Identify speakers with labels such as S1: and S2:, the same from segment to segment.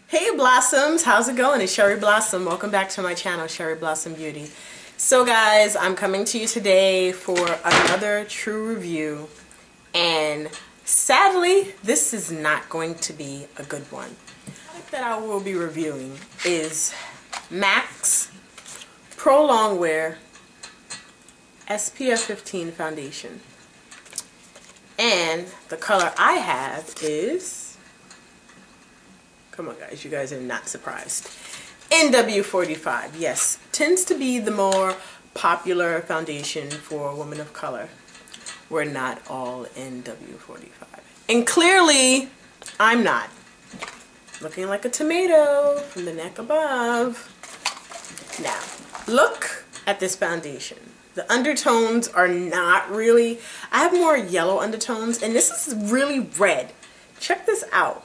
S1: Hey Blossoms, how's it going? It's Sherry Blossom. Welcome back to my channel, Sherry Blossom Beauty. So guys, I'm coming to you today for another true review, and sadly, this is not going to be a good one. The product that I will be reviewing is MAC's Pro Longwear SPF 15 foundation. And the color I have is, come on guys, you guys are not surprised, NW45. Yes, tends to be the more popular foundation for women of color. We're not all NW45. And clearly, I'm not. Looking like a tomato from the neck above. Now, look at this foundation. The undertones are not really, I have more yellow undertones, and this is really red. Check this out.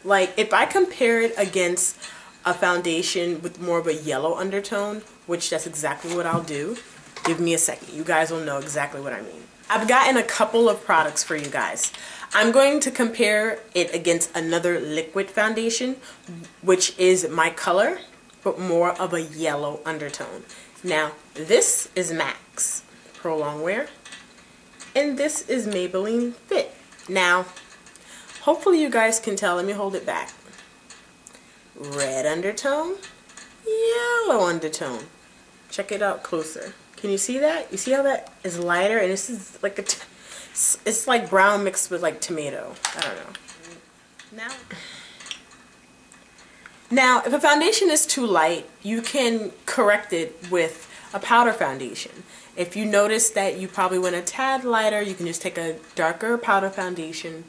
S1: Like, if I compare it against a foundation with more of a yellow undertone, which that's exactly what I'll do, give me a second. You guys will know exactly what I mean. I've gotten a couple of products for you guys. I'm going to compare it against another liquid foundation, which is my color, but more of a yellow undertone. Now, this is MAC's Pro Longwear, and this is Maybelline Fit. Now, hopefully you guys can tell. Let me hold it back. Red undertone, yellow undertone. Check it out closer. Can you see that? You see how that is lighter, and this is like it's like brown mixed with like tomato. I don't know. Now, if a foundation is too light, you can correct it with a powder foundation. If you notice that you probably went a tad lighter, you can just take a darker powder foundation,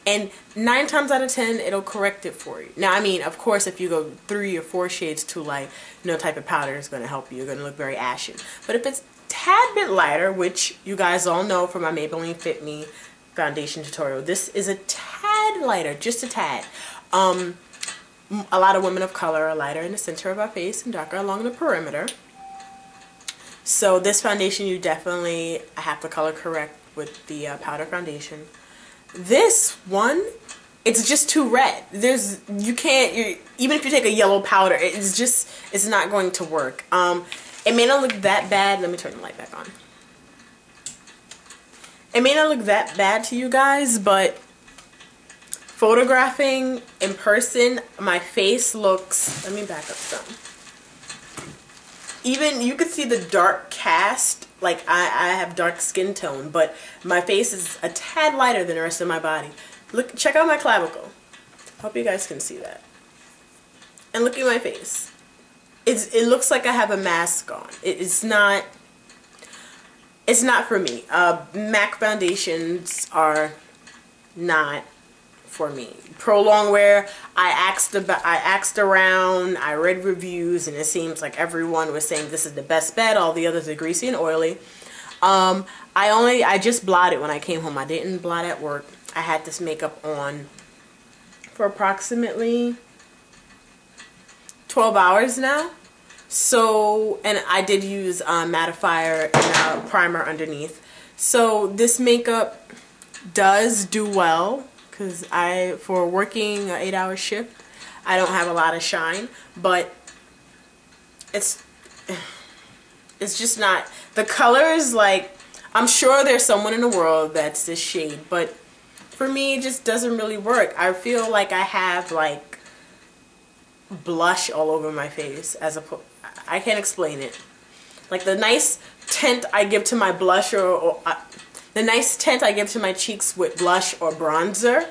S1: and 9 times out of 10, it'll correct it for you. Now, I mean, of course, if you go 3 or 4 shades too light, no type of powder is going to help you. You're going to look very ashen. But if it's a tad bit lighter, which you guys all know from my Maybelline Fit Me foundation tutorial, this is a tad lighter, just a tad. A lot of women of color are lighter in the center of our face and darker along the perimeter. So this foundation, you definitely have to color correct with the powder foundation. This one, it's just too red. You can't, even if you take a yellow powder, it's not going to work. It may not look that bad. Let me turn the light back on. It may not look that bad to you guys, but photographing in person, my face looks, let me back up some. Even, you could see the dark cast, like I have dark skin tone, but my face is a tad lighter than the rest of my body. Look, check out my clavicle. Hope you guys can see that. And look at my face. It looks like I have a mask on. It's not for me. MAC foundations are not for me. Pro Longwear, I asked around, I read reviews, and it seems like everyone was saying this is the best bet. All the others are greasy and oily. I just blotted when I came home. I didn't blot at work. I had this makeup on for approximately 12 hours now. So, and I did use mattifier and a primer underneath. So this makeup does do well, because for working an 8-hour shift, I don't have a lot of shine, but it's just not, the colors, like, I'm sure there's someone in the world that's this shade, but for me it just doesn't really work. I feel like I have like blush all over my face, I can't explain it. Like the nice tint I give to my blush the nice tint I give to my cheeks with blush or bronzer,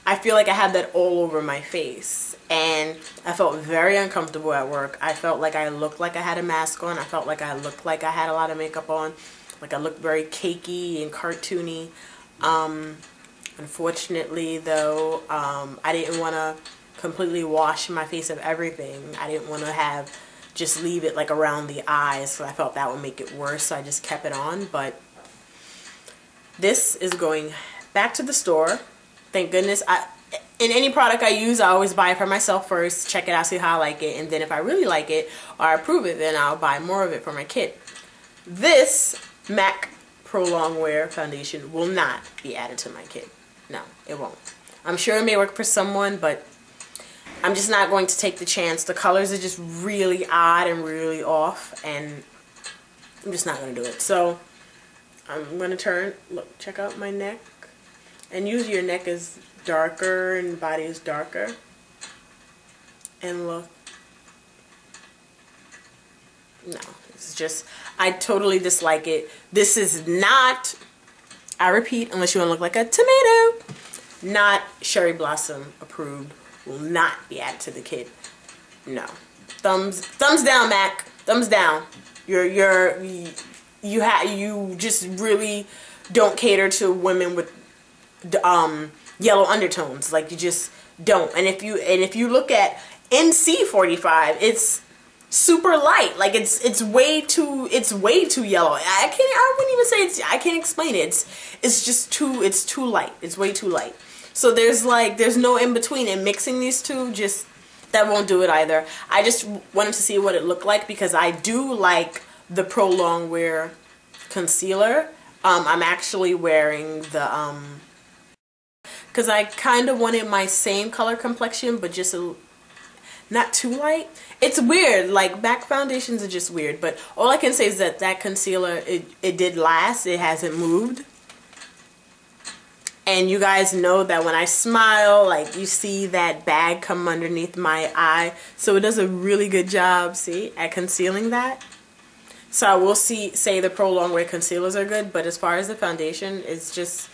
S1: I feel like I have that all over my face. And I felt very uncomfortable at work. I felt like I looked like I had a mask on. I felt like I looked like I had a lot of makeup on. Like I looked very cakey and cartoony. Unfortunately though, I didn't want to completely wash my face of everything. I didn't want to just leave it like around the eyes, so I felt that would make it worse, so I just kept it on. But this is going back to the store. Thank goodness. In any product I use, I always buy it for myself first, check it out, see how I like it, and then if I really like it or I approve it, then I'll buy more of it for my kid. This MAC Pro Longwear foundation will not be added to my kit. No, it won't. I'm sure it may work for someone, but I'm just not going to take the chance. The colors are just really odd and really off, and I'm just not going to do it. So I'm going to turn, look, check out my neck. And usually your neck is darker and body is darker. And look. No, it's just, I totally dislike it. This is not, I repeat, unless you want to look like a tomato, not cherry blossom approved. Will not be added to the kit. No. Thumbs down, Mac. Thumbs down. You just really don't cater to women with yellow undertones. Like, you just don't. And if you look at NC45, it's super light. Like, it's way too yellow. I wouldn't even say it's, I can't explain it. It's just too light. It's way too light. So there's no in between, and mixing these two, just, that won't do it either. I just wanted to see what it looked like because I do like the Pro Longwear concealer. I'm actually wearing the, because I kind of wanted my same color complexion, but just not too light. It's weird, like, MAC foundations are just weird, but all I can say is that concealer, it did last. It hasn't moved. And you guys know that when I smile, like, you see that bag come underneath my eye. So it does a really good job, see, at concealing that. So I will say the Pro Longwear concealers are good, but as far as the foundation, it's just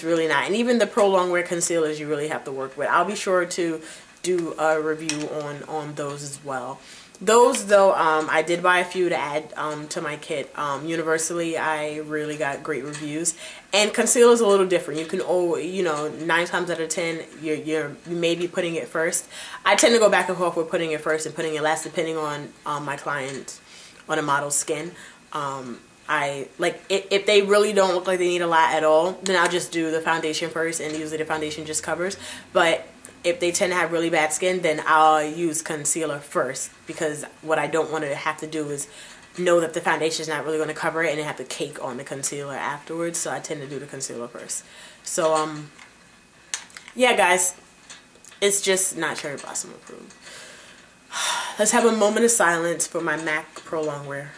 S1: really not. And even the Pro Longwear concealers you really have to work with. I'll be sure to do a review on those as well. Those, though, I did buy a few to add to my kit. Universally, I really got great reviews. And concealer is a little different. You can, you know, 9 times out of 10, you may be putting it first. I tend to go back and forth with putting it first and putting it last, depending on my client, on a model's skin. I like if they really don't look like they need a lot at all, then I'll just do the foundation first, and usually the foundation just covers. But if they tend to have really bad skin, then I'll use concealer first, because what I don't want to have to do is know that the foundation is not really going to cover it and then have to cake on the concealer afterwards. So I tend to do the concealer first. So yeah, guys, it's just not cherry blossom approved. Let's have a moment of silence for my MAC Pro Longwear.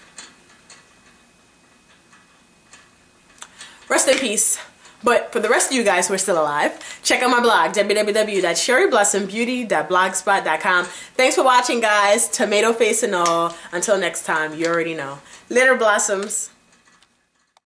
S1: Rest in peace. But for the rest of you guys who are still alive, check out my blog, www.cherryblossom.beauty.blogspot.com. Thanks for watching, guys. Tomato face and all. Until next time, you already know. Later, blossoms.